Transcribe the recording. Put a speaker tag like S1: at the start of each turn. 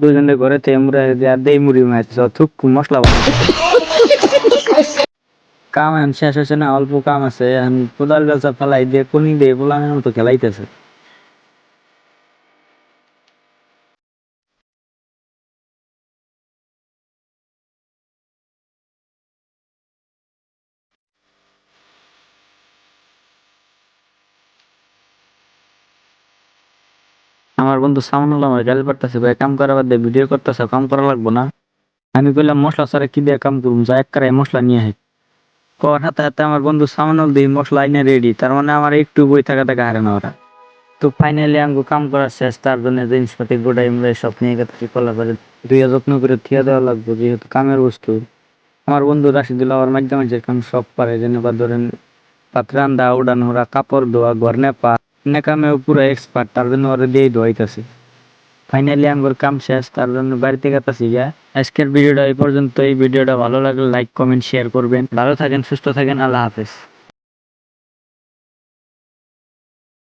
S1: দুজনে ঘরে তেমরা দেই মুড়ি মাছ থুক মশলা কাম এখন শেষ হয়েছে না, অল্প কাম আছে। এখন কোদাল বেলচা ফেলাই দিয়ে কোনি দিয়ে পোলানের মতো খেলাইতেছে। আমার বন্ধু সাউন্ড আমার গাল পারতেছে, ভাই কাম করা বাদ দিয়ে ভিডিও করতেছে, কাম করা লাগবো না। আমি কইলাম মশলা ছাড়া কি দিয়ে কাম করুম, যা এক কারাই মশলা নিয়ে আয়। কর হাতে হাতে আমার বন্ধু সাউন্ড দিয়ে মশলা আইনে রেডি, তার মানে আমার একটু বই থাকা থাকা হারে না ওরা। তো ফাইনালি আমগো কাম করার শেষ, তার জন্য জিনিসপাতি গোটাই আমরা সব নিয়ে গেছি কলা করে ধুইয়া যত্ন করে থিয়া দেওয়া লাগবে, যেহেতু কামের বস্তু। আমার বন্ধু রাশিদুল আমার মাধ্যমে যে কাম সব পারে, যেন বা ধরেন পাত্র রান্দা উড়ান ওরা কাপড় ধোয়া ঘর নেপা নে কামেও পুরো এক্সপার্ট, তার জন্য ওরা দিয়েই ধোয়াইতেছে। ফাইনালি আমগোর কাম শেষ, তার জন্য বাড়িতে গেতাছি গা। আজকের ভিডিওটা এই পর্যন্ত। এই ভিডিওটা ভালো লাগলে লাইক কমেন্ট শেয়ার করবেন। ভালো থাকেন, সুস্থ থাকেন, আল্লাহ হাফেজ।